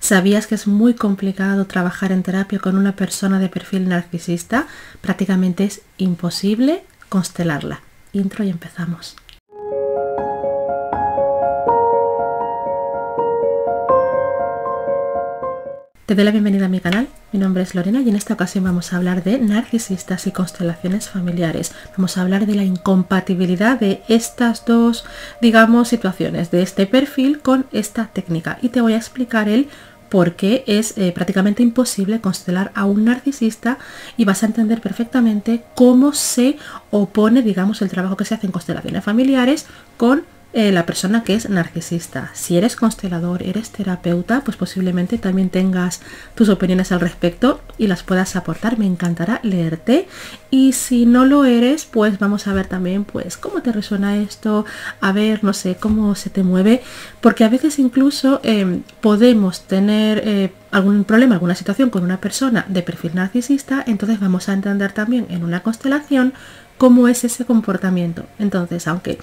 ¿Sabías que es muy complicado trabajar en terapia con una persona de perfil narcisista? Prácticamente es imposible constelarla. Intro y empezamos. Te doy la bienvenida a mi canal, mi nombre es Lorena y en esta ocasión vamos a hablar de narcisistas y constelaciones familiares. Vamos a hablar de la incompatibilidad de estas dos, situaciones, de este perfil con esta técnica. Y te voy a explicar el por qué es prácticamente imposible constelar a un narcisista y vas a entender perfectamente cómo se opone, el trabajo que se hace en constelaciones familiares con la persona que es narcisista. Si eres constelador, eres terapeuta, pues posiblemente también tengas tus opiniones al respecto y las puedas aportar. Me encantará leerte. Y si no lo eres, pues vamos a ver también pues cómo te resuena esto, a ver, no sé, cómo se te mueve, porque a veces incluso podemos tener algún problema, alguna situación con una persona de perfil narcisista, entonces vamos a entender también en una constelación cómo es ese comportamiento. Entonces, aunque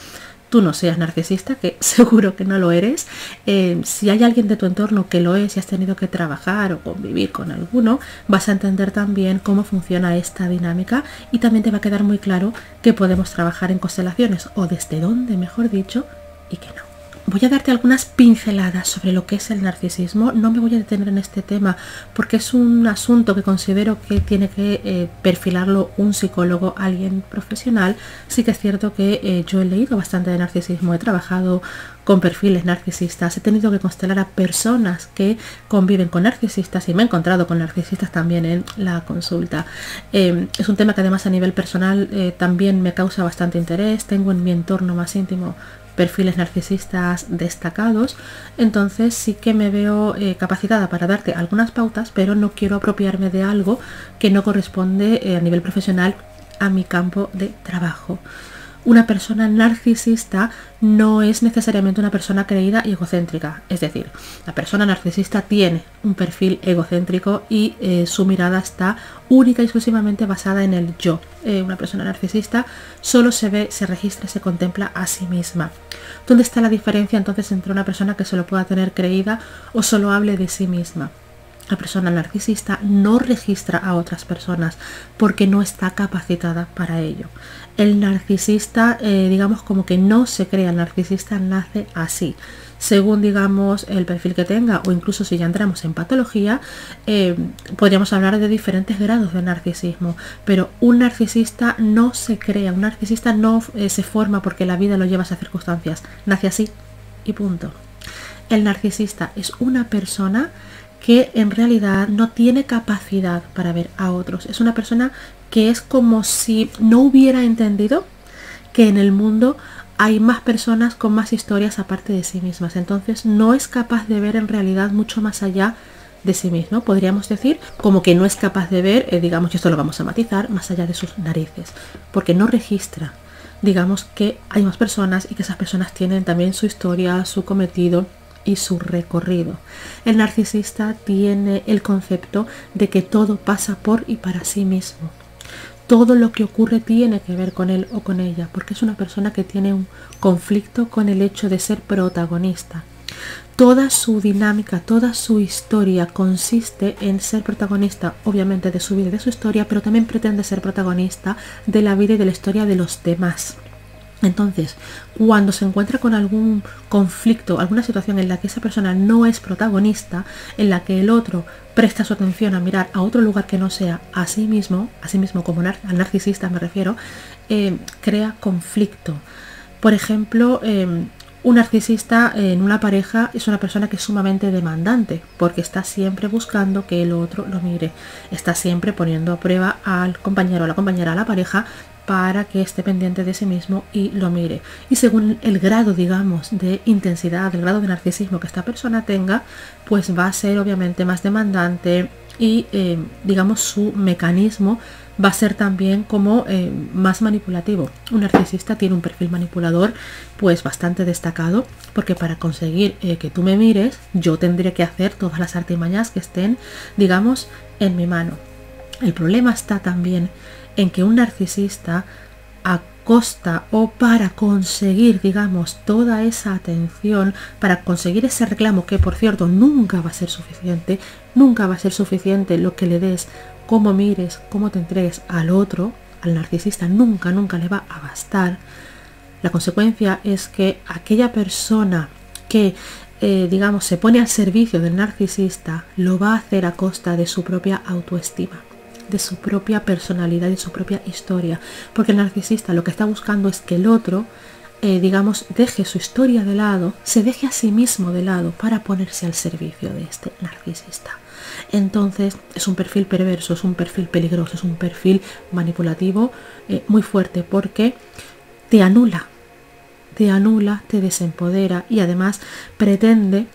tú no seas narcisista, que seguro que no lo eres, si hay alguien de tu entorno que lo es y has tenido que trabajar o convivir con alguno, vas a entender también cómo funciona esta dinámica y también te va a quedar muy claro que podemos trabajar en constelaciones o desde dónde, mejor dicho, y que no. Voy a darte algunas pinceladas sobre lo que es el narcisismo. No me voy a detener en este tema porque es un asunto que considero que tiene que perfilarlo un psicólogo, alguien profesional. Sí que es cierto que yo he leído bastante de narcisismo, he trabajado con perfiles narcisistas, he tenido que constelar a personas que conviven con narcisistas y me he encontrado con narcisistas también en la consulta. Es un tema que además a nivel personal también me causa bastante interés. Tengo en mi entorno más íntimo perfiles narcisistas destacados, entonces sí que me veo capacitada para darte algunas pautas, pero no quiero apropiarme de algo que no corresponde a nivel profesional a mi campo de trabajo. Una persona narcisista no es necesariamente una persona creída y egocéntrica, es decir, la persona narcisista tiene un perfil egocéntrico y su mirada está única y exclusivamente basada en el yo. Una persona narcisista solo se ve, se registra y se contempla a sí misma. ¿Dónde está la diferencia entonces entre una persona que solo pueda tener creída o solo hable de sí misma? La persona narcisista no registra a otras personas porque no está capacitada para ello. El narcisista, como que no se crea, el narcisista nace así. Según, el perfil que tenga, o incluso si ya entramos en patología, podríamos hablar de diferentes grados de narcisismo. Pero un narcisista no se crea, un narcisista no se forma porque la vida lo lleva a esas circunstancias. Nace así y punto. El narcisista es una persona que en realidad no tiene capacidad para ver a otros. Es una persona que es como si no hubiera entendido que en el mundo hay más personas con más historias aparte de sí mismas. Entonces no es capaz de ver en realidad mucho más allá de sí mismo. Podríamos decir como que no es capaz de ver, y esto lo vamos a matizar, más allá de sus narices. Porque no registra, que hay más personas y que esas personas tienen también su historia, su cometido y su recorrido. El narcisista tiene el concepto de que todo pasa por y para sí mismo. Todo lo que ocurre tiene que ver con él o con ella, porque es una persona que tiene un conflicto con el hecho de ser protagonista. Toda su dinámica, toda su historia consiste en ser protagonista, obviamente, de su vida y de su historia, pero también pretende ser protagonista de la vida y de la historia de los demás. Entonces, cuando se encuentra con algún conflicto, alguna situación en la que esa persona no es protagonista, en la que el otro presta su atención a mirar a otro lugar que no sea a sí mismo como al narcisista me refiero, crea conflicto. Por ejemplo, un narcisista en una pareja es una persona que es sumamente demandante porque está siempre buscando que el otro lo mire, está siempre poniendo a prueba al compañero o la compañera, a la pareja, para que esté pendiente de sí mismo y lo mire. Y según el grado, de intensidad, el grado de narcisismo que esta persona tenga, pues va a ser obviamente más demandante y, su mecanismo va a ser también como más manipulativo. Un narcisista tiene un perfil manipulador pues bastante destacado porque para conseguir que tú me mires, yo tendría que hacer todas las artimañas que estén, en mi mano. El problema está también en que un narcisista costa o para conseguir, digamos, toda esa atención, para conseguir ese reclamo, que por cierto nunca va a ser suficiente, nunca va a ser suficiente lo que le des, cómo mires, cómo te entregues al otro, al narcisista, nunca le va a bastar. La consecuencia es que aquella persona que, digamos, se pone al servicio del narcisista, lo va a hacer a costa de su propia autoestima, de su propia personalidad y su propia historia, porque el narcisista lo que está buscando es que el otro, digamos, deje su historia de lado, se deje a sí mismo de lado para ponerse al servicio de este narcisista. Entonces es un perfil perverso, es un perfil peligroso, es un perfil manipulativo muy fuerte, porque te anula, te desempodera y además pretende,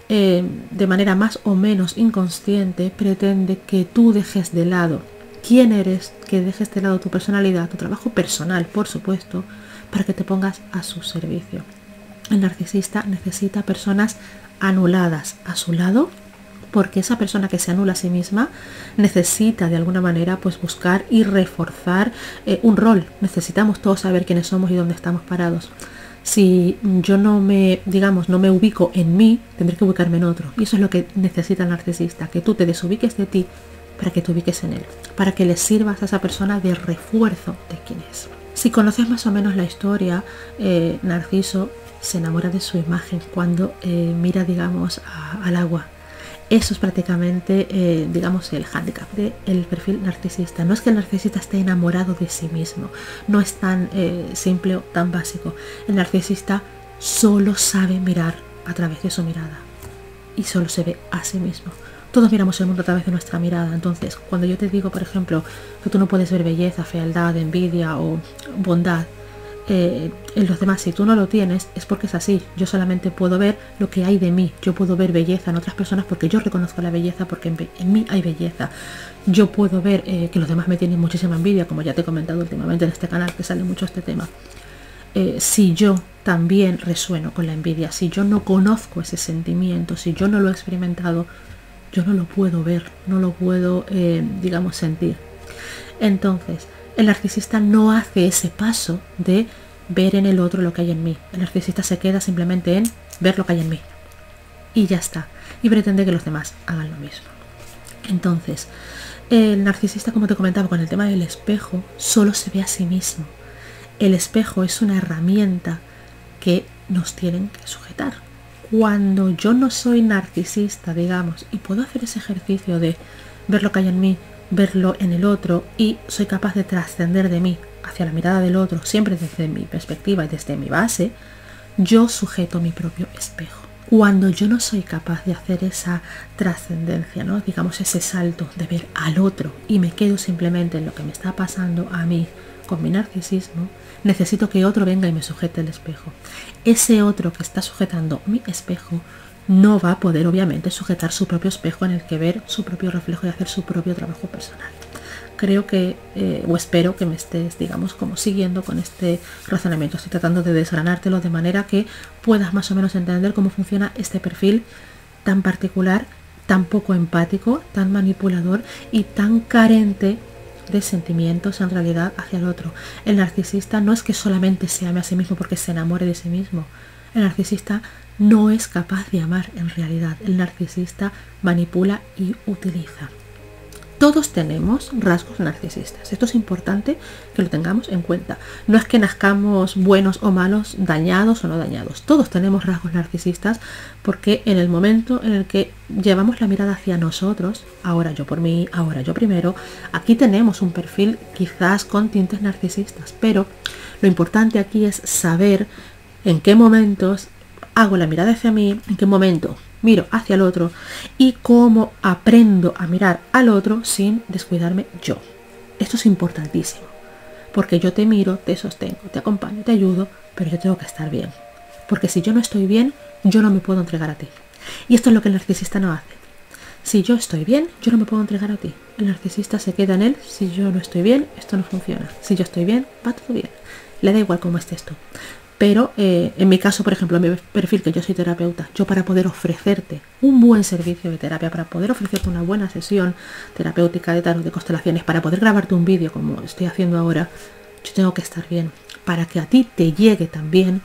de manera más o menos inconsciente, pretende que tú dejes de lado quién eres, que dejes de lado tu personalidad, tu trabajo personal, por supuesto, para que te pongas a su servicio. El narcisista necesita personas anuladas a su lado, porque esa persona que se anula a sí misma necesita de alguna manera pues buscar y reforzar un rol. Necesitamos todos saber quiénes somos y dónde estamos parados. Si yo no me ubico en mí, tendré que ubicarme en otro. Y eso es lo que necesita el narcisista, que tú te desubiques de ti para que te ubiques en él, para que le sirvas a esa persona de refuerzo de quién es. Si conoces más o menos la historia, Narciso se enamora de su imagen cuando mira, digamos, al agua. Eso es prácticamente, digamos, el hándicap del perfil narcisista. No es que el narcisista esté enamorado de sí mismo, no es tan simple o tan básico. El narcisista solo sabe mirar a través de su mirada y solo se ve a sí mismo. Todos miramos el mundo a través de nuestra mirada. Entonces, cuando yo te digo, por ejemplo, que tú no puedes ver belleza, fealdad, envidia o bondad en los demás, si tú no lo tienes, es porque es así. Yo solamente puedo ver lo que hay de mí. Yo puedo ver belleza en otras personas porque yo reconozco la belleza, porque en mí hay belleza. Yo puedo ver que los demás me tienen muchísima envidia, como ya te he comentado últimamente en este canal, que sale mucho este tema. Si yo también resueno con la envidia, si yo no conozco ese sentimiento, si yo no lo he experimentado, yo no lo puedo ver, no lo puedo, digamos, sentir. Entonces, el narcisista no hace ese paso de ver en el otro lo que hay en mí. El narcisista se queda simplemente en ver lo que hay en mí. Y ya está. Y pretende que los demás hagan lo mismo. Entonces, el narcisista, como te comentaba con el tema del espejo, solo se ve a sí mismo. El espejo es una herramienta que nos tienen que sujetar. Cuando yo no soy narcisista, digamos, y puedo hacer ese ejercicio de ver lo que hay en mí, verlo en el otro, y soy capaz de trascender de mí hacia la mirada del otro, siempre desde mi perspectiva y desde mi base, yo sujeto mi propio espejo. Cuando yo no soy capaz de hacer esa trascendencia, ¿no? Digamos, ese salto de ver al otro y me quedo simplemente en lo que me está pasando a mí con mi narcisismo, necesito que otro venga y me sujete el espejo. Ese otro que está sujetando mi espejo no va a poder, obviamente, sujetar su propio espejo en el que ver su propio reflejo y hacer su propio trabajo personal. Creo que, o espero que me estés, digamos, como siguiendo con este razonamiento. Estoy tratando de desgranártelo de manera que puedas más o menos entender cómo funciona este perfil tan particular, tan poco empático, tan manipulador y tan carente de sentimientos en realidad hacia el otro. El narcisista no es que solamente se ame a sí mismo porque se enamore de sí mismo. El narcisista no es capaz de amar en realidad. El narcisista manipula y utiliza. Todos tenemos rasgos narcisistas. Esto es importante que lo tengamos en cuenta. No es que nazcamos buenos o malos, dañados o no dañados. Todos tenemos rasgos narcisistas porque en el momento en el que llevamos la mirada hacia nosotros, ahora yo por mí, ahora yo primero, aquí tenemos un perfil quizás con tintes narcisistas. Pero lo importante aquí es saber en qué momentos hago la mirada hacia mí, en qué momento miro hacia el otro y cómo aprendo a mirar al otro sin descuidarme yo. Esto es importantísimo, porque yo te miro, te sostengo, te acompaño, te ayudo, pero yo tengo que estar bien. Porque si yo no estoy bien, yo no me puedo entregar a ti. Y esto es lo que el narcisista no hace. Si yo estoy bien, yo no me puedo entregar a ti. El narcisista se queda en él. Si yo no estoy bien, esto no funciona. Si yo estoy bien, va todo bien. Le da igual cómo estés tú. Pero en mi caso, por ejemplo, en mi perfil, que yo soy terapeuta, yo para poder ofrecerte un buen servicio de terapia, para poder ofrecerte una buena sesión terapéutica de tarot, de constelaciones, para poder grabarte un vídeo como estoy haciendo ahora, yo tengo que estar bien. para que a ti te llegue también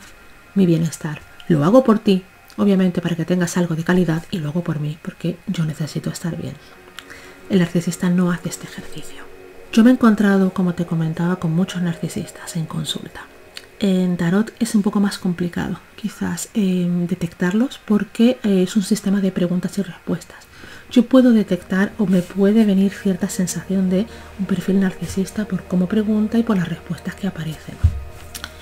mi bienestar. Lo hago por ti, obviamente para que tengas algo de calidad, y lo hago por mí porque yo necesito estar bien. El narcisista no hace este ejercicio. Yo me he encontrado, como te comentaba, con muchos narcisistas en consulta. En tarot es un poco más complicado quizás detectarlos porque es un sistema de preguntas y respuestas. Yo puedo detectar o me puede venir cierta sensación de un perfil narcisista por cómo pregunta y por las respuestas que aparecen.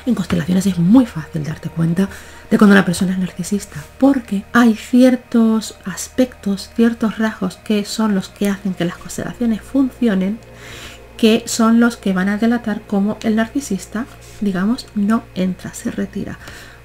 En constelaciones es muy fácil darte cuenta de cuando una persona es narcisista porque hay ciertos aspectos, ciertos rasgos que son los que hacen que las constelaciones funcionen, que son los que van a delatar cómo el narcisista, digamos, no entra, se retira.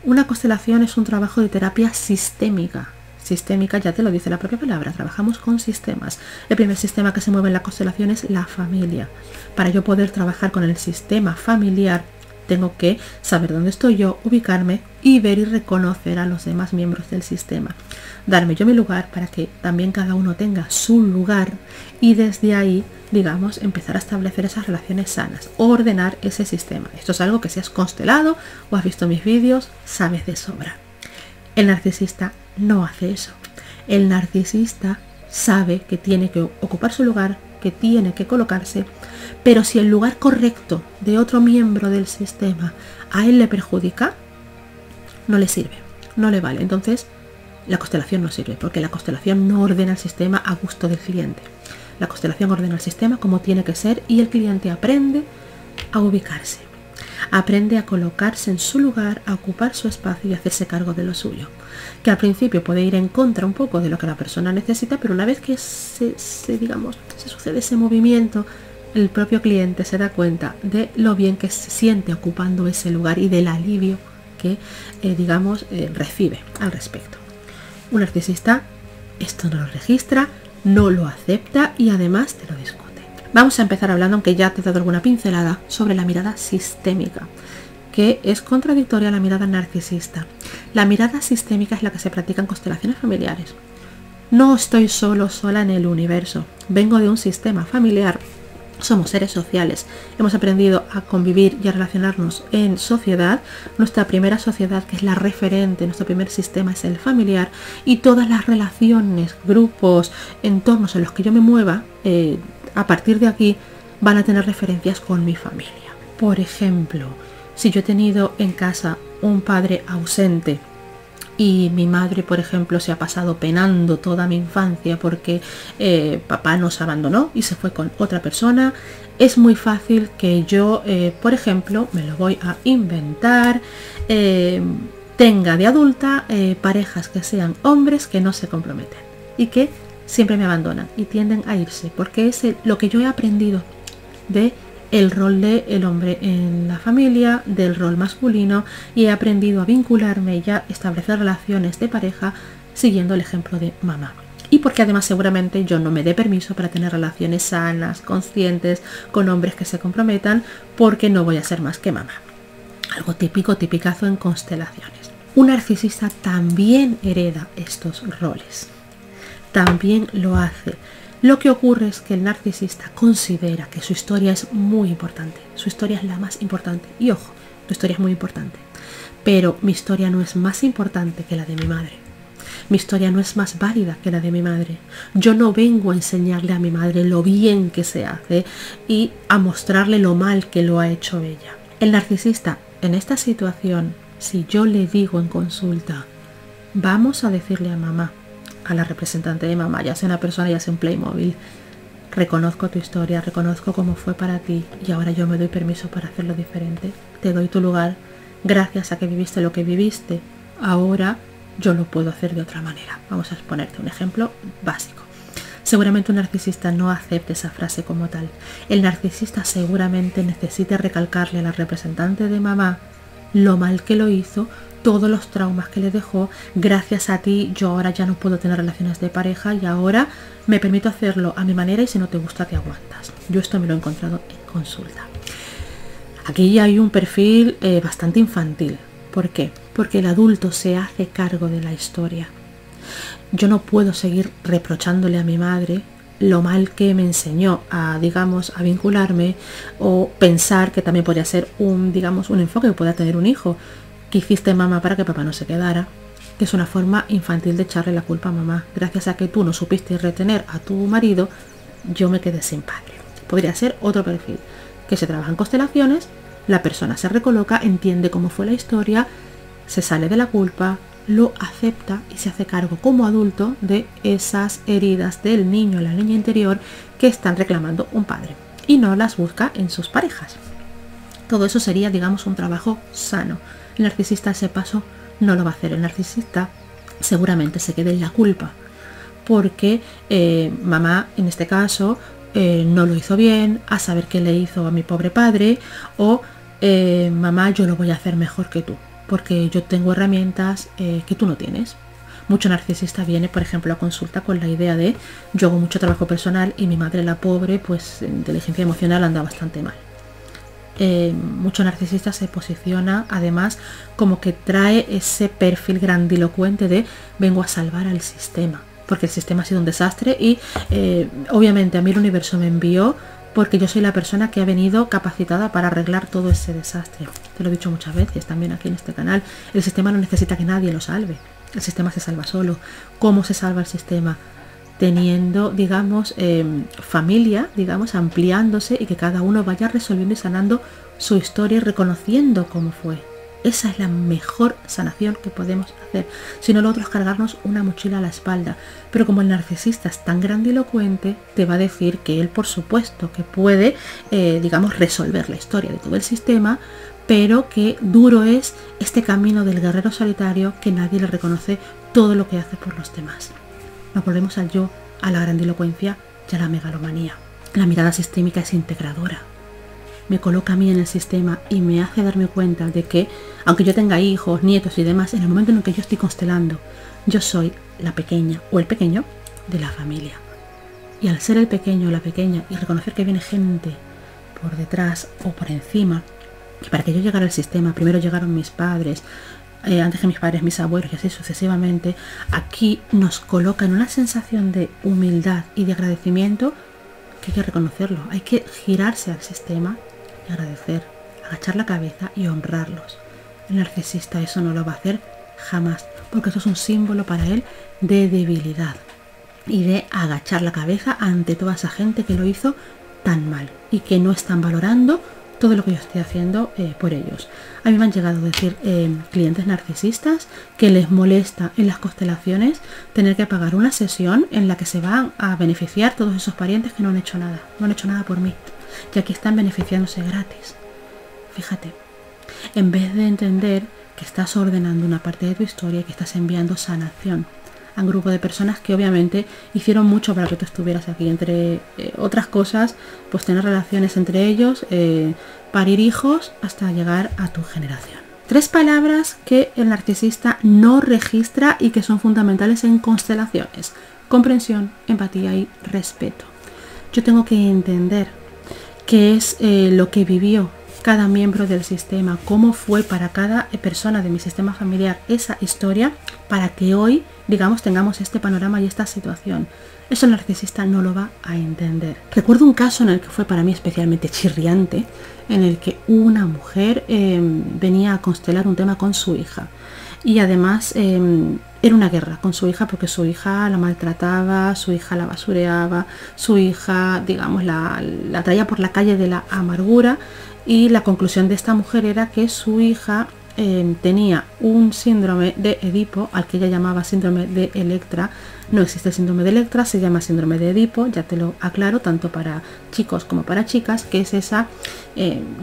Una constelación es un trabajo de terapia sistémica. Sistémica, ya te lo dice la propia palabra, trabajamos con sistemas. El primer sistema que se mueve en la constelación es la familia. Para yo poder trabajar con el sistema familiar, tengo que saber dónde estoy yo, ubicarme y ver y reconocer a los demás miembros del sistema. Darme yo mi lugar para que también cada uno tenga su lugar y desde ahí, digamos, empezar a establecer esas relaciones sanas, ordenar ese sistema. Esto es algo que si has constelado o has visto mis vídeos, sabes de sobra. El narcisista no hace eso. El narcisista sabe que tiene que ocupar su lugar, que tiene que colocarse, pero si el lugar correcto de otro miembro del sistema a él le perjudica, no le sirve, no le vale. Entonces, la constelación no sirve porque la constelación no ordena el sistema a gusto del cliente. La constelación ordena el sistema como tiene que ser y el cliente aprende a ubicarse. Aprende a colocarse en su lugar, a ocupar su espacio y a hacerse cargo de lo suyo. Que al principio puede ir en contra un poco de lo que la persona necesita, pero una vez que se sucede ese movimiento, el propio cliente se da cuenta de lo bien que se siente ocupando ese lugar y del alivio que, recibe al respecto. Un narcisista esto no lo registra, no lo acepta y además te lo discute. Vamos a empezar hablando, aunque ya te he dado alguna pincelada, sobre la mirada sistémica, que es contradictoria a la mirada narcisista. La mirada sistémica es la que se practica en constelaciones familiares. No estoy sola en el universo. Vengo de un sistema familiar. Somos seres sociales. Hemos aprendido a convivir y a relacionarnos en sociedad. Nuestra primera sociedad, que es la referente, nuestro primer sistema es el familiar. Y todas las relaciones, grupos, entornos en los que yo me mueva, a partir de aquí van a tener referencias con mi familia. Por ejemplo, si yo he tenido en casa un padre ausente y mi madre, por ejemplo, se ha pasado penando toda mi infancia porque papá nos abandonó y se fue con otra persona, es muy fácil que yo, por ejemplo, me lo voy a inventar, tenga de adulta parejas que sean hombres que no se comprometen y que siempre me abandonan y tienden a irse, porque es lo que yo he aprendido de el rol del hombre en la familia, del rol masculino, y he aprendido a vincularme y a establecer relaciones de pareja siguiendo el ejemplo de mamá. Y porque además seguramente yo no me dé permiso para tener relaciones sanas, conscientes, con hombres que se comprometan, porque no voy a ser más que mamá. Algo típico, tipicazo en constelaciones. Un narcisista también hereda estos roles. También lo hace. Lo que ocurre es que el narcisista considera que su historia es muy importante. Su historia es la más importante. Y ojo, tu historia es muy importante. Pero mi historia no es más importante que la de mi madre. Mi historia no es más válida que la de mi madre. Yo no vengo a enseñarle a mi madre lo bien que se hace y a mostrarle lo mal que lo ha hecho ella. El narcisista, en esta situación, si yo le digo en consulta, vamos a decirle a mamá, a la representante de mamá, ya sea una persona, ya sea un Playmobil, reconozco tu historia, reconozco cómo fue para ti y ahora yo me doy permiso para hacerlo diferente. Te doy tu lugar, gracias a que viviste lo que viviste, ahora yo lo puedo hacer de otra manera. Vamos a ponerte un ejemplo básico. Seguramente un narcisista no acepte esa frase como tal. El narcisista seguramente necesite recalcarle a la representante de mamá lo mal que lo hizo, todos los traumas que le dejó. Gracias a ti yo ahora ya no puedo tener relaciones de pareja y ahora me permito hacerlo a mi manera y si no te gusta te aguantas. Yo esto me lo he encontrado en consulta. Aquí hay un perfil bastante infantil. ¿Por qué? Porque el adulto se hace cargo de la historia. Yo no puedo seguir reprochándole a mi madre lo mal que me enseñó a, digamos, a vincularme, o pensar que también podría ser un, digamos, un enfoque que pueda tener un hijo. ¿Qué hiciste, mamá, para que papá no se quedara? Que es una forma infantil de echarle la culpa a mamá. Gracias a que tú no supiste retener a tu marido, yo me quedé sin padre. Podría ser otro perfil, que se trabaja en constelaciones, la persona se recoloca, entiende cómo fue la historia, se sale de la culpa, lo acepta y se hace cargo como adulto de esas heridas del niño o la niña interior que están reclamando un padre y no las busca en sus parejas. Todo eso sería, digamos, un trabajo sano. El narcisista ese paso no lo va a hacer. El narcisista seguramente se quede en la culpa porque mamá, en este caso, no lo hizo bien, a saber qué le hizo a mi pobre padre, o mamá, yo lo voy a hacer mejor que tú, porque yo tengo herramientas que tú no tienes. Mucho narcisista viene, por ejemplo, a consulta con la idea de yo hago mucho trabajo personal y mi madre, la pobre, pues inteligencia emocional anda bastante mal. Mucho narcisista se posiciona además como que trae ese perfil grandilocuente de vengo a salvar al sistema, porque el sistema ha sido un desastre y obviamente a mí el universo me envió porque yo soy la persona que ha venido capacitada para arreglar todo ese desastre. Te lo he dicho muchas veces también aquí en este canal. El sistema no necesita que nadie lo salve. El sistema se salva solo. ¿Cómo se salva el sistema? Teniendo, digamos, familia, digamos, ampliándose y que cada uno vaya resolviendo y sanando su historia y reconociendo cómo fue. Esa es la mejor sanación que podemos hacer. Si no, lo otro es cargarnos una mochila a la espalda. Pero como el narcisista es tan grandilocuente, te va a decir que él, por supuesto, que puede, digamos, resolver la historia de todo el sistema, pero que duro es este camino del guerrero solitario que nadie le reconoce todo lo que hace por los demás. Nos volvemos al yo, a la grandilocuencia y a la megalomanía. La mirada sistémica es integradora. Me coloca a mí en el sistema y me hace darme cuenta de que, aunque yo tenga hijos, nietos y demás, en el momento en el que yo estoy constelando, yo soy la pequeña o el pequeño de la familia. Y al ser el pequeño o la pequeña y reconocer que viene gente por detrás o por encima, que para que yo llegara al sistema, primero llegaron mis padres, antes que mis padres, mis abuelos y así sucesivamente, aquí nos coloca en una sensación de humildad y de agradecimiento que hay que reconocerlo. Hay que girarse al sistema y agradecer, agachar la cabeza y honrarlos. El narcisista eso no lo va a hacer jamás, porque eso es un símbolo para él de debilidad y de agachar la cabeza ante toda esa gente que lo hizo tan mal y que no están valorando todo lo que yo estoy haciendo por ellos. A mí me han llegado a decir clientes narcisistas que les molesta en las constelaciones tener que pagar una sesión en la que se van a beneficiar todos esos parientes que no han hecho nada por mí, y aquí están beneficiándose gratis. Fíjate, en vez de entender que estás ordenando una parte de tu historia y que estás enviando sanación a un grupo de personas que obviamente hicieron mucho para que tú estuvieras aquí, entre otras cosas, pues tener relaciones entre ellos, parir hijos hasta llegar a tu generación. 3 palabras que el narcisista no registra y que son fundamentales en constelaciones: comprensión, empatía y respeto. Yo tengo que entender qué es lo que vivió cada miembro del sistema, cómo fue para cada persona de mi sistema familiar esa historia, para que hoy, digamos, tengamos este panorama y esta situación. Eso el narcisista no lo va a entender. Recuerdo un caso en el que fue para mí especialmente chirriante, en el que una mujer venía a constelar un tema con su hija. Y además era una guerra con su hija, porque su hija la maltrataba, su hija la basureaba, su hija, digamos, la traía por la calle de la amargura. Y la conclusión de esta mujer era que su hija tenía un síndrome de Edipo, al que ella llamaba síndrome de Electra. No existe el síndrome de Electra, se llama síndrome de Edipo, ya te lo aclaro, tanto para chicos como para chicas, que es esa,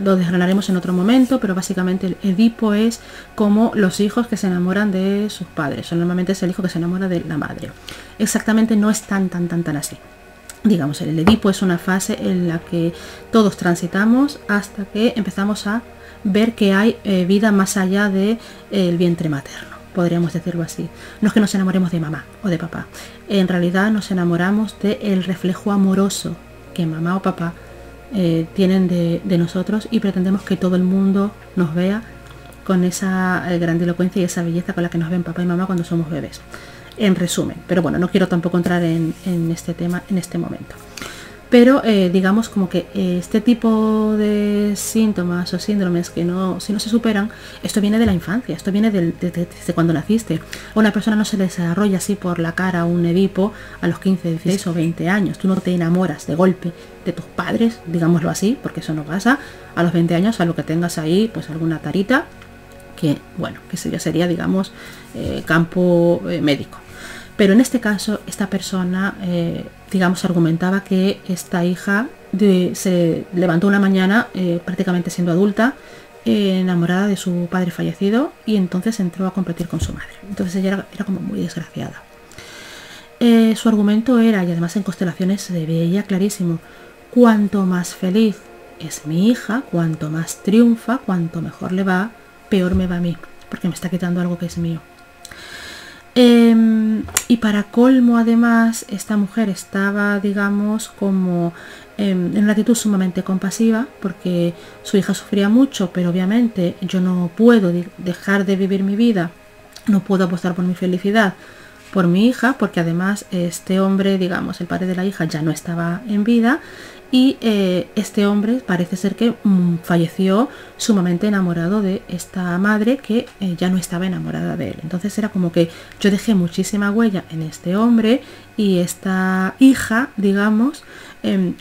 lo desgranaremos en otro momento, pero básicamente el Edipo es como los hijos que se enamoran de sus padres, o normalmente es el hijo que se enamora de la madre. Exactamente no es tan así. Digamos, el Edipo es una fase en la que todos transitamos hasta que empezamos a ver que hay vida más allá del vientre materno, podríamos decirlo así. No es que nos enamoremos de mamá o de papá, en realidad nos enamoramos del reflejo amoroso que mamá o papá tienen de nosotros, y pretendemos que todo el mundo nos vea con esa grandilocuencia y esa belleza con la que nos ven papá y mamá cuando somos bebés. en resumen. Pero bueno, no quiero tampoco entrar en este tema en este momento. Pero digamos como que este tipo de síntomas o síndromes que si no se superan, esto viene de la infancia, esto viene desde cuando naciste. A una persona no se le desarrolla así por la cara un Edipo a los 15, 16 o 20 años. Tú no te enamoras de golpe de tus padres, digámoslo así, porque eso no pasa a los 20 años, a lo que tengas ahí pues alguna tarita, que bueno, que ya sería digamos campo médico. Pero en este caso, esta persona, digamos, argumentaba que esta hija se levantó una mañana, prácticamente siendo adulta, enamorada de su padre fallecido, y entonces entró a competir con su madre. Entonces ella era como muy desgraciada. Su argumento era, y además en constelaciones se veía clarísimo, cuanto más feliz es mi hija, cuanto más triunfa, cuanto mejor le va, peor me va a mí, porque me está quitando algo que es mío. Y para colmo, además, esta mujer estaba, digamos, como en una actitud sumamente compasiva, porque su hija sufría mucho, pero obviamente yo no puedo dejar de vivir mi vida, no puedo apostar por mi felicidad por mi hija, porque además este hombre, digamos, el padre de la hija ya no estaba en vida, y este hombre parece ser que falleció sumamente enamorado de esta madre que ya no estaba enamorada de él. Entonces era como que yo dejé muchísima huella en este hombre, y esta hija, digamos,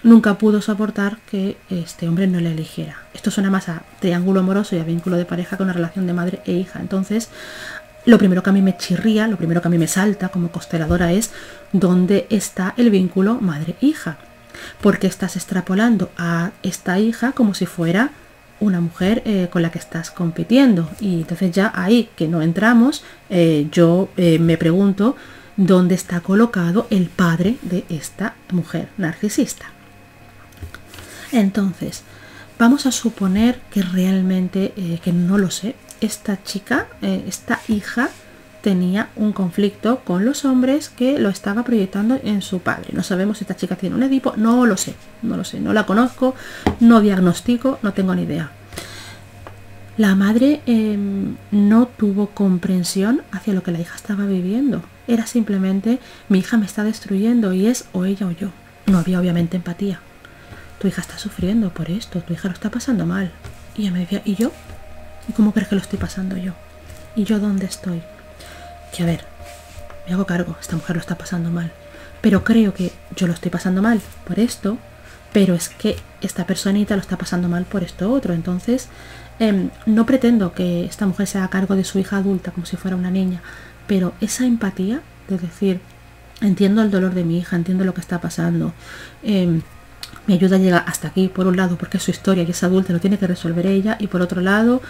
nunca pudo soportar que este hombre no le eligiera. Esto suena más a triángulo amoroso y a vínculo de pareja que una relación de madre e hija. Entonces lo primero que a mí me chirría, lo primero que a mí me salta como consteladora es dónde está el vínculo madre-hija. Porque estás extrapolando a esta hija como si fuera una mujer con la que estás compitiendo. Y entonces ya ahí que no entramos, yo me pregunto dónde está colocado el padre de esta mujer narcisista. Entonces, vamos a suponer que realmente, que no lo sé, esta chica, esta hija, tenía un conflicto con los hombres que lo estaba proyectando en su padre. No sabemos si esta chica tiene un Edipo, no lo sé, no la conozco, no diagnostico, no tengo ni idea. La madre no tuvo comprensión hacia lo que la hija estaba viviendo. Era simplemente, mi hija me está destruyendo, y es o ella o yo. No había obviamente empatía. Tu hija está sufriendo por esto, tu hija lo está pasando mal. Y ella me decía, ¿y yo? ¿Y cómo crees que lo estoy pasando yo? ¿Y yo dónde estoy? Que a ver, me hago cargo, esta mujer lo está pasando mal, pero creo que yo lo estoy pasando mal por esto, pero es que esta personita lo está pasando mal por esto otro. Entonces no pretendo que esta mujer se haga cargo de su hija adulta como si fuera una niña, pero esa empatía de decir, entiendo el dolor de mi hija, entiendo lo que está pasando, me ayuda a llegar hasta aquí, por un lado porque es su historia y es adulta, lo tiene que resolver ella, y por otro lado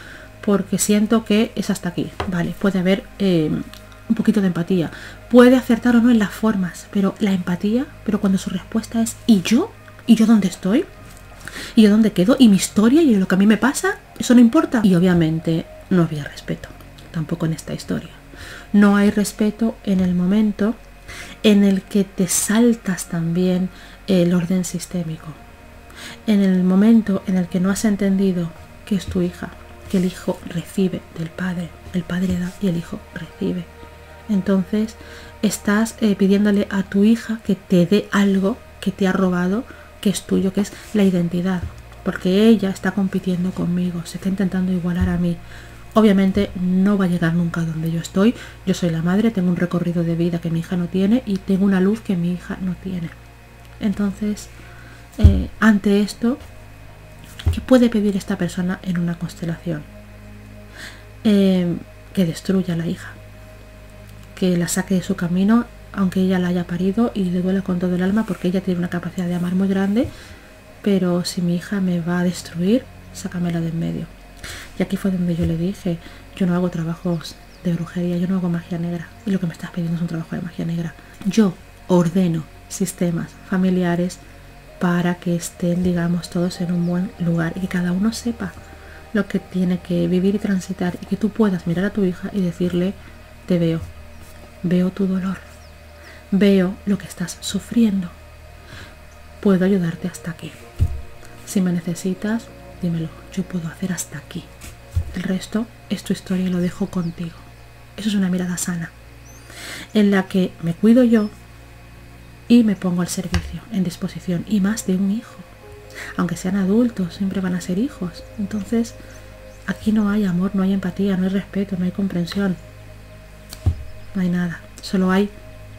porque siento que es hasta aquí. Vale, puede haber un poquito de empatía, puede acertar o no en las formas, pero la empatía, pero cuando su respuesta es ¿y yo? ¿Y yo dónde estoy? ¿Y yo dónde quedo? ¿Y mi historia? ¿Y lo que a mí me pasa? ¿Eso no importa? Y obviamente no había respeto, tampoco en esta historia. No hay respeto en el momento en el que te saltas también el orden sistémico, en el momento en el que no has entendido que es tu hija, que el hijo recibe del padre, el padre da y el hijo recibe. Entonces estás pidiéndole a tu hija que te dé algo que te ha robado, que es tuyo, que es la identidad, porque ella está compitiendo conmigo, se está intentando igualar a mí. Obviamente no va a llegar nunca a donde yo estoy. Yo soy la madre, tengo un recorrido de vida que mi hija no tiene, y tengo una luz que mi hija no tiene. Entonces, ante esto, ¿qué puede pedir esta persona en una constelación? Que destruya a la hija, que la saque de su camino, aunque ella la haya parido y le duele con todo el alma, porque ella tiene una capacidad de amar muy grande, pero si mi hija me va a destruir, sácamela de en medio. Y aquí fue donde yo le dije, yo no hago trabajos de brujería, yo no hago magia negra, y lo que me estás pidiendo es un trabajo de magia negra. Yo ordeno sistemas familiares para que estén, digamos, todos en un buen lugar, y que cada uno sepa lo que tiene que vivir y transitar, y que tú puedas mirar a tu hija y decirle, te veo, veo tu dolor, veo lo que estás sufriendo, puedo ayudarte hasta aquí. Si me necesitas, dímelo, yo puedo hacer hasta aquí. El resto es tu historia y lo dejo contigo. Eso es una mirada sana. en la que me cuido yo y me pongo al servicio, en disposición, y más de un hijo. Aunque sean adultos, siempre van a ser hijos. Entonces, aquí no hay amor, no hay empatía, no hay respeto, no hay comprensión. No hay nada. Solo hay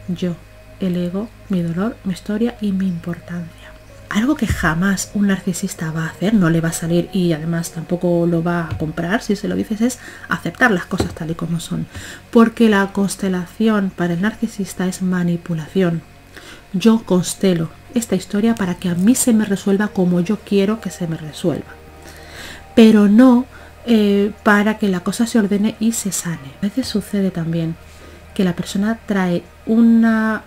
yo, el ego, mi dolor, mi historia y mi importancia. Algo que jamás un narcisista va a hacer, no le va a salir y además tampoco lo va a comprar si se lo dices, es aceptar las cosas tal y como son. Porque la constelación para el narcisista es manipulación. Yo constelo esta historia para que a mí se me resuelva como yo quiero que se me resuelva. Pero no para que la cosa se ordene y se sane. A veces sucede también que la persona trae una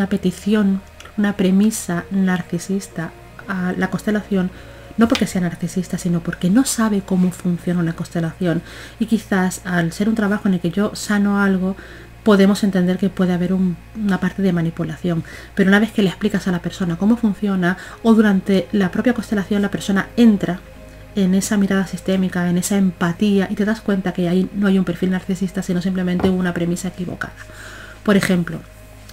petición, una premisa narcisista a la constelación, no porque sea narcisista, sino porque no sabe cómo funciona una constelación. Y quizás al ser un trabajo en el que yo sano algo, podemos entender que puede haber una parte de manipulación. Pero una vez que le explicas a la persona cómo funciona, o durante la propia constelación la persona entra en esa mirada sistémica, en esa empatía, y te das cuenta que ahí no hay un perfil narcisista, sino simplemente una premisa equivocada. Por ejemplo,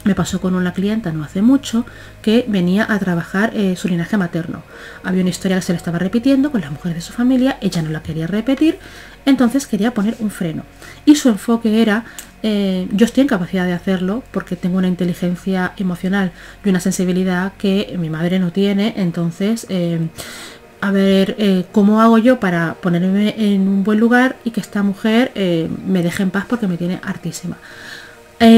me pasó con una clienta no hace mucho que venía a trabajar su linaje materno. Había una historia que se le estaba repitiendo con las mujeres de su familia, ella no la quería repetir, entonces quería poner un freno. Y su enfoque era, yo estoy en capacidad de hacerlo porque tengo una inteligencia emocional y una sensibilidad que mi madre no tiene, entonces a ver cómo hago yo para ponerme en un buen lugar y que esta mujer me deje en paz porque me tiene hartísima.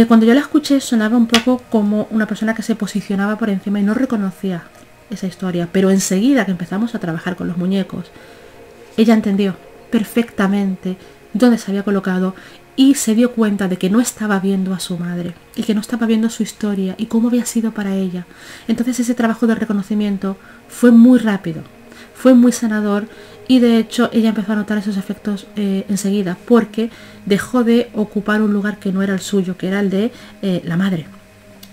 Cuando yo la escuché sonaba un poco como una persona que se posicionaba por encima y no reconocía esa historia, pero enseguida que empezamos a trabajar con los muñecos, ella entendió perfectamente dónde se había colocado y se dio cuenta de que no estaba viendo a su madre y que no estaba viendo su historia y cómo había sido para ella. Entonces ese trabajo de reconocimiento fue muy rápido, fue muy sanador. Y de hecho ella empezó a notar esos efectos enseguida, porque dejó de ocupar un lugar que no era el suyo, que era el de la madre,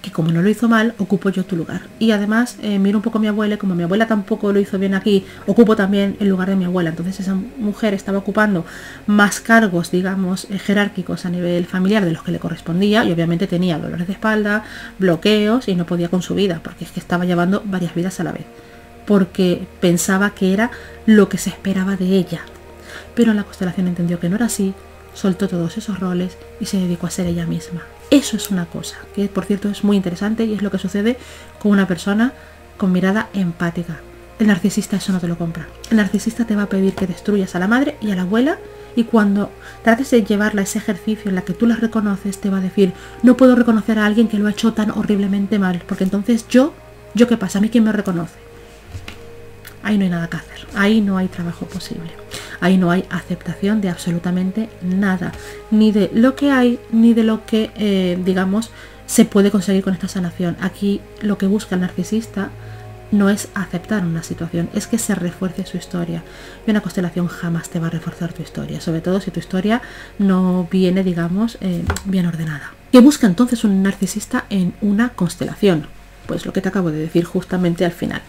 que como no lo hizo mal, ocupo yo tu lugar. Y además miro un poco a mi abuela, y como mi abuela tampoco lo hizo bien aquí, ocupo también el lugar de mi abuela. Entonces esa mujer estaba ocupando más cargos, digamos, jerárquicos a nivel familiar de los que le correspondía, y obviamente tenía dolores de espalda, bloqueos, y no podía con su vida, porque es que estaba llevando varias vidas a la vez, porque pensaba que era lo que se esperaba de ella. Pero en la constelación entendió que no era así, soltó todos esos roles y se dedicó a ser ella misma. Eso es una cosa que, por cierto, es muy interesante y es lo que sucede con una persona con mirada empática. El narcisista eso no te lo compra. El narcisista te va a pedir que destruyas a la madre y a la abuela, y cuando trates de llevarla a ese ejercicio en la que tú las reconoces, te va a decir: no puedo reconocer a alguien que lo ha hecho tan horriblemente mal, porque entonces yo ¿qué pasa? ¿A mí quién me reconoce? Ahí no hay nada que hacer, ahí no hay trabajo posible, ahí no hay aceptación de absolutamente nada, ni de lo que hay, ni de lo que, digamos, se puede conseguir con esta sanación. Aquí lo que busca el narcisista no es aceptar una situación, es que se refuerce su historia. Y una constelación jamás te va a reforzar tu historia, sobre todo si tu historia no viene, digamos, bien ordenada. ¿Qué busca entonces un narcisista en una constelación? Pues lo que te acabo de decir justamente al final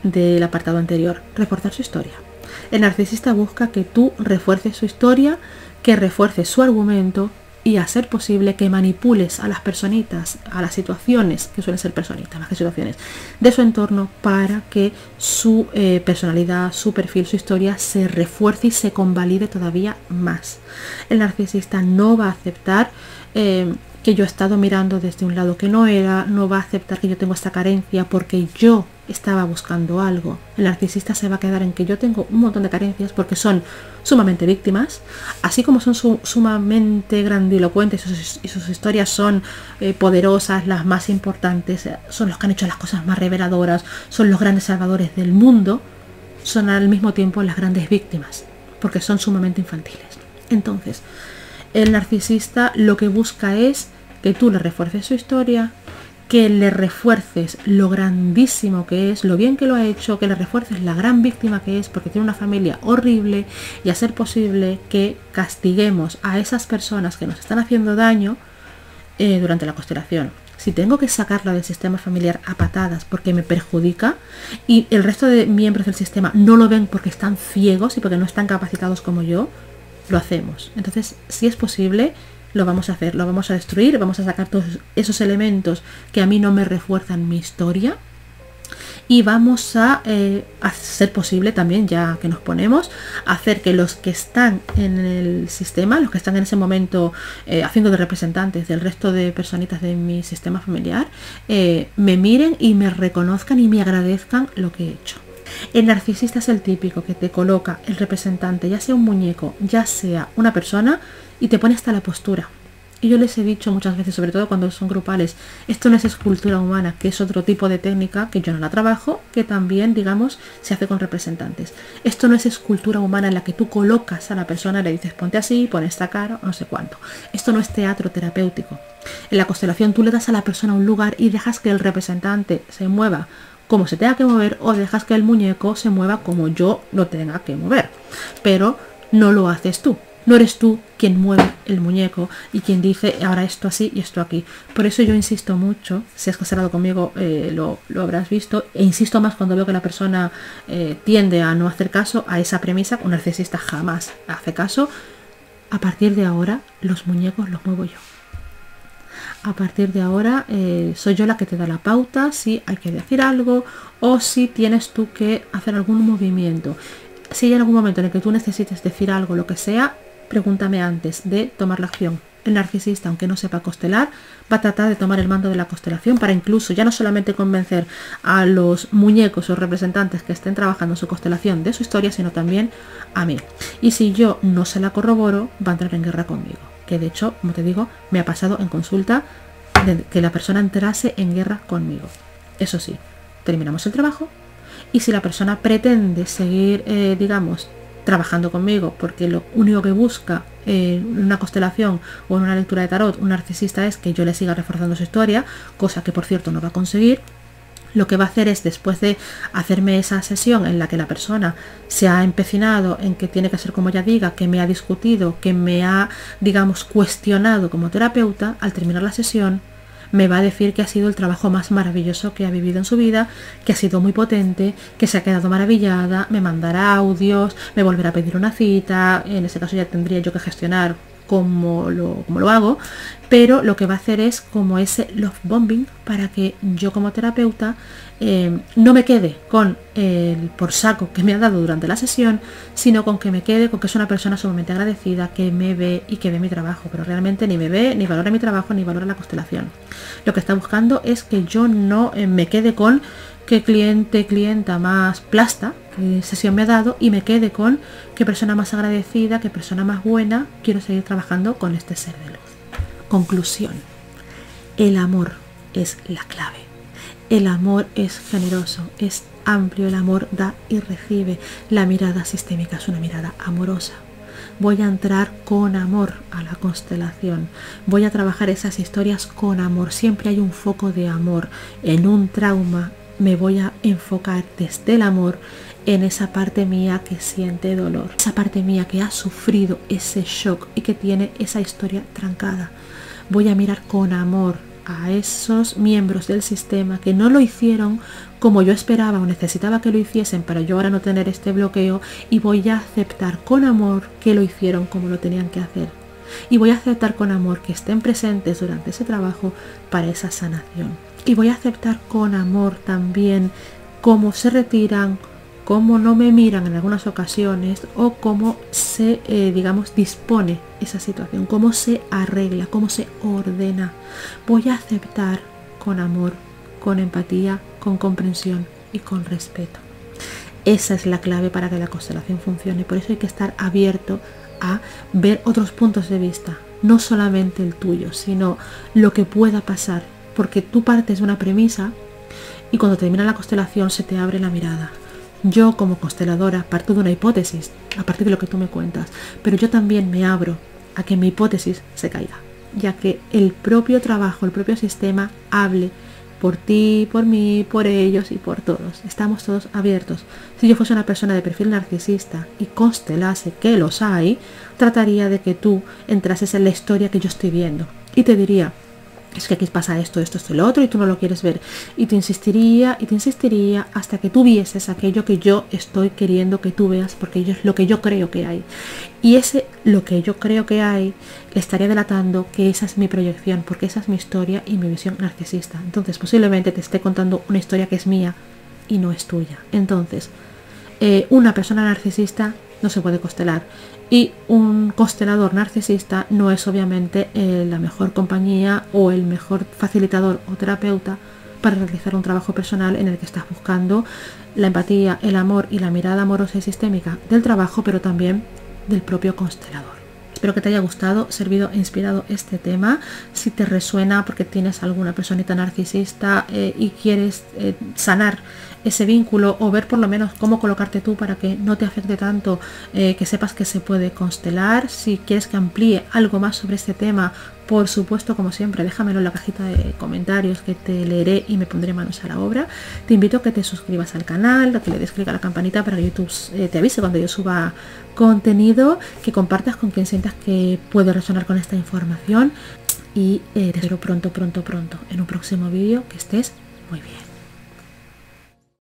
del apartado anterior: reforzar su historia. El narcisista busca que tú refuerces su historia, que refuerces su argumento y, a ser posible, que manipules a las personitas, a las situaciones, que suelen ser personitas más que situaciones, de su entorno, para que su personalidad, su perfil, su historia se refuerce y se convalide todavía más. El narcisista no va a aceptar que yo he estado mirando desde un lado que no era, no va a aceptar que yo tengo esta carencia porque yo estaba buscando algo. El narcisista se va a quedar en que yo tengo un montón de carencias porque son sumamente víctimas, así como son sumamente grandilocuentes y sus historias son poderosas, las más importantes, son los que han hecho las cosas más reveladoras, son los grandes salvadores del mundo, son al mismo tiempo las grandes víctimas porque son sumamente infantiles. Entonces, el narcisista lo que busca es que tú le refuerces su historia, que le refuerces lo grandísimo que es, lo bien que lo ha hecho, que le refuerces la gran víctima que es porque tiene una familia horrible, y a ser posible que castiguemos a esas personas que nos están haciendo daño durante la constelación. Si tengo que sacarla del sistema familiar a patadas porque me perjudica y el resto de miembros del sistema no lo ven porque están ciegos y porque no están capacitados como yo, lo hacemos. Entonces, si es posible, lo vamos a hacer, lo vamos a destruir, vamos a sacar todos esos elementos que a mí no me refuerzan mi historia. Y vamos a hacer posible también, ya que nos ponemos, hacer que los que están en el sistema, los que están en ese momento haciendo de representantes del resto de personitas de mi sistema familiar, me miren y me reconozcan y me agradezcan lo que he hecho. El narcisista es el típico que te coloca el representante, ya sea un muñeco, ya sea una persona, y te pone hasta la postura. Y yo les he dicho muchas veces, sobre todo cuando son grupales, esto no es escultura humana, que es otro tipo de técnica que yo no la trabajo, que también, digamos, se hace con representantes. Esto no es escultura humana en la que tú colocas a la persona y le dices ponte así, pon esta cara, no sé cuánto. Esto no es teatro terapéutico. En la constelación tú le das a la persona un lugar y dejas que el representante se mueva como se tenga que mover, o dejas que el muñeco se mueva como yo lo tenga que mover. Pero no lo haces tú. No eres tú quien mueve el muñeco y quien dice ahora esto así y esto aquí. Por eso yo insisto mucho, si has considerado conmigo lo habrás visto, e insisto más cuando veo que la persona tiende a no hacer caso a esa premisa. Un narcisista jamás hace caso. A partir de ahora los muñecos los muevo yo. A partir de ahora soy yo la que te da la pauta si hay que decir algo o si tienes tú que hacer algún movimiento. Si hay algún momento en el que tú necesites decir algo, lo que sea, pregúntame antes de tomar la acción. El narcisista, aunque no sepa constelar, va a tratar de tomar el mando de la constelación para incluso ya no solamente convencer a los muñecos o representantes que estén trabajando su constelación de su historia, sino también a mí. Y si yo no se la corroboro, va a entrar en guerra conmigo. Que de hecho, como te digo, me ha pasado en consulta de que la persona entrase en guerra conmigo. Eso sí, terminamos el trabajo y si la persona pretende seguir, digamos, trabajando conmigo porque lo único que busca en una constelación o en una lectura de tarot un narcisista es que yo le siga reforzando su historia, cosa que por cierto no va a conseguir, lo que va a hacer es, después de hacerme esa sesión en la que la persona se ha empecinado en que tiene que ser como ella diga, que me ha discutido, que me ha, digamos, cuestionado como terapeuta, al terminar la sesión me va a decir que ha sido el trabajo más maravilloso que ha vivido en su vida, que ha sido muy potente, que se ha quedado maravillada, me mandará audios, me volverá a pedir una cita. En ese caso ya tendría yo que gestionar cómo lo hago, pero lo que va a hacer es como ese love bombing para que yo como terapeuta no me quede con el por saco que me ha dado durante la sesión, sino con que me quede con que es una persona sumamente agradecida, que me ve y que ve mi trabajo, pero realmente ni me ve, ni valora mi trabajo, ni valora la constelación. Lo que está buscando es que yo no me quede con qué clienta más plasta, qué sesión me ha dado, y me quede con qué persona más agradecida, qué persona más buena, quiero seguir trabajando con este ser de luz. Conclusión: el amor es la clave. El amor es generoso, es amplio, el amor da y recibe. La mirada sistémica es una mirada amorosa. Voy a entrar con amor a la constelación. Voy a trabajar esas historias con amor. Siempre hay un foco de amor. En un trauma me voy a enfocar desde el amor en esa parte mía que siente dolor. Esa parte mía que ha sufrido ese shock y que tiene esa historia trancada. Voy a mirar con amor a esos miembros del sistema que no lo hicieron como yo esperaba o necesitaba que lo hiciesen para yo ahora no tener este bloqueo, y voy a aceptar con amor que lo hicieron como lo tenían que hacer, y voy a aceptar con amor que estén presentes durante ese trabajo para esa sanación, y voy a aceptar con amor también cómo se retiran, cómo no me miran en algunas ocasiones, o cómo se, digamos, dispone esa situación, cómo se arregla, cómo se ordena. Voy a aceptar con amor, con empatía, con comprensión y con respeto. Esa es la clave para que la constelación funcione. Por eso hay que estar abierto a ver otros puntos de vista, no solamente el tuyo, sino lo que pueda pasar, porque tú partes de una premisa y cuando termina la constelación se te abre la mirada. Yo como consteladora parto de una hipótesis a partir de lo que tú me cuentas, pero yo también me abro a que mi hipótesis se caiga, ya que el propio trabajo, el propio sistema hable por ti, por mí, por ellos y por todos. Estamos todos abiertos. Si yo fuese una persona de perfil narcisista y constelase, que los hay, trataría de que tú entrases en la historia que yo estoy viendo y te diría: es que aquí pasa esto, esto, esto y lo otro, y tú no lo quieres ver. Y te insistiría hasta que tú vieses aquello que yo estoy queriendo que tú veas, porque es lo que yo creo que hay. Y ese lo que yo creo que hay, le estaría delatando que esa es mi proyección, porque esa es mi historia y mi visión narcisista. Entonces posiblemente te esté contando una historia que es mía y no es tuya. Entonces, una persona narcisista no se puede constelar, y un constelador narcisista no es obviamente la mejor compañía o el mejor facilitador o terapeuta para realizar un trabajo personal en el que estás buscando la empatía, el amor y la mirada amorosa y sistémica del trabajo, pero también del propio constelador. Espero que te haya gustado, servido e inspirado este tema. Si te resuena porque tienes alguna personita narcisista y quieres sanar ese vínculo o ver por lo menos cómo colocarte tú para que no te afecte tanto, que sepas que se puede constelar. Si quieres que amplíe algo más sobre este tema, por supuesto, como siempre, déjamelo en la cajita de comentarios, que te leeré y me pondré manos a la obra. Te invito a que te suscribas al canal, a que le des clic a la campanita para que YouTube te avise cuando yo suba contenido, que compartas con quien sientas que puede resonar con esta información, y te espero pronto en un próximo vídeo. Que estés muy bien.